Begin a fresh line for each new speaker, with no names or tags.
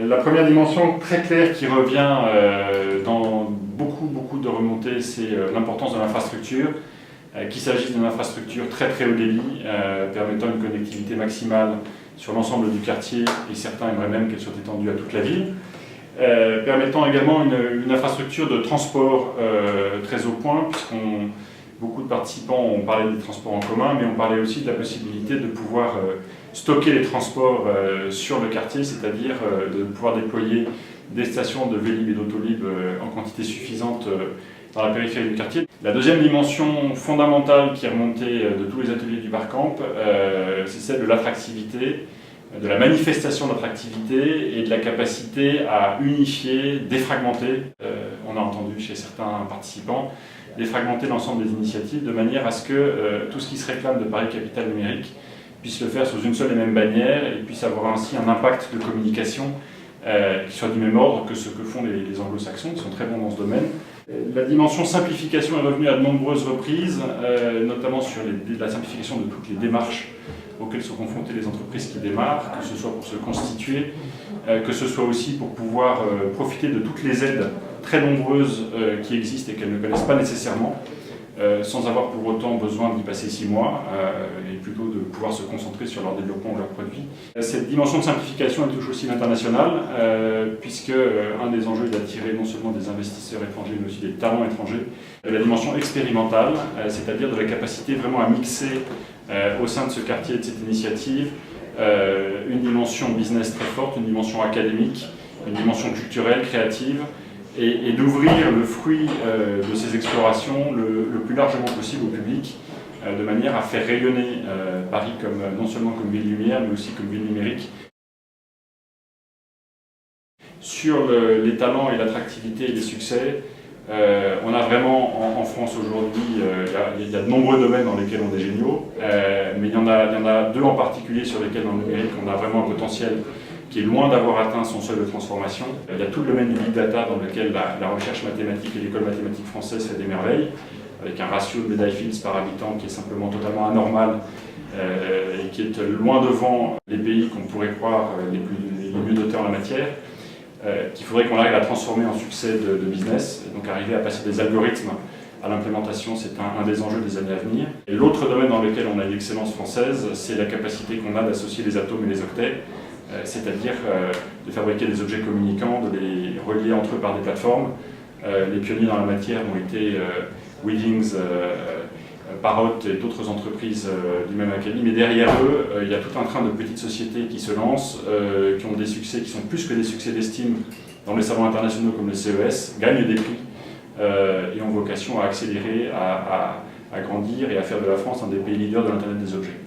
La première dimension très claire qui revient dans beaucoup de remontées, c'est l'importance de l'infrastructure, qu'il s'agisse d'une infrastructure très haut débit, permettant une connectivité maximale sur l'ensemble du quartier, et certains aimeraient même qu'elle soit étendue à toute la ville, permettant également une infrastructure de transport très au point, beaucoup de participants ont parlé des transports en commun, mais on parlait aussi de la possibilité de pouvoir stocker les transports sur le quartier, c'est-à-dire de pouvoir déployer des stations de Vélib et d'Autolib en quantité suffisante dans la périphérie du quartier. La deuxième dimension fondamentale qui est remontée de tous les ateliers du Barcamp, c'est celle de l'attractivité, de la manifestation d'attractivité et de la capacité à unifier, défragmenter, on a entendu chez certains participants, défragmenter l'ensemble des initiatives de manière à ce que tout ce qui se réclame de Paris Capitale Numérique puisse le faire sous une seule et même bannière et puisse avoir ainsi un impact de communication qui soit du même ordre que ce que font les anglo-saxons, qui sont très bons dans ce domaine. La dimension simplification est revenue à de nombreuses reprises, notamment sur la simplification de toutes les démarches auxquelles sont confrontées les entreprises qui démarrent, que ce soit pour se constituer, que ce soit aussi pour pouvoir profiter de toutes les aides très nombreuses qui existent et qu'elles ne connaissent pas nécessairement, sans avoir pour autant besoin d'y passer 6 mois, et plutôt de pouvoir se concentrer sur leur développement de leurs produits. Cette dimension de simplification elle touche aussi l'international, puisque un des enjeux est d'attirer non seulement des investisseurs étrangers, mais aussi des talents étrangers. La dimension expérimentale, c'est-à-dire de la capacité vraiment à mixer au sein de ce quartier et de cette initiative une dimension business très forte, une dimension académique, une dimension culturelle, créative, et d'ouvrir le fruit de ces explorations le plus largement possible au public, de manière à faire rayonner Paris non seulement comme ville lumière, mais aussi comme ville numérique. Sur les talents et l'attractivité et les succès, on a vraiment en France aujourd'hui, il y a de nombreux domaines dans lesquels on est géniaux, mais il y en a 2 en particulier sur lesquels dans le numérique on a vraiment un potentiel qui est loin d'avoir atteint son seuil de transformation. Il y a tout le domaine du big data dans lequel la recherche mathématique et l'école mathématique française fait des merveilles, avec un ratio de médailles Fields par habitant qui est simplement totalement anormal et qui est loin devant les pays qu'on pourrait croire les mieux dotés en la matière, qu'il faudrait qu'on arrive à transformer en succès de business, et donc arriver à passer des algorithmes à l'implémentation, c'est un des enjeux des années à venir. Et l'autre domaine dans lequel on a une excellence française, c'est la capacité qu'on a d'associer les atomes et les octets, c'est-à-dire de fabriquer des objets communicants, de les relier entre eux par des plateformes. Les pionniers dans la matière ont été Withings, Parrot et d'autres entreprises du même acabit, mais derrière eux, il y a tout un train de petites sociétés qui se lancent, qui ont des succès qui sont plus que des succès d'estime dans les salons internationaux comme le CES, gagnent des prix et ont vocation à accélérer, à grandir et à faire de la France un des pays leaders de l'Internet des objets.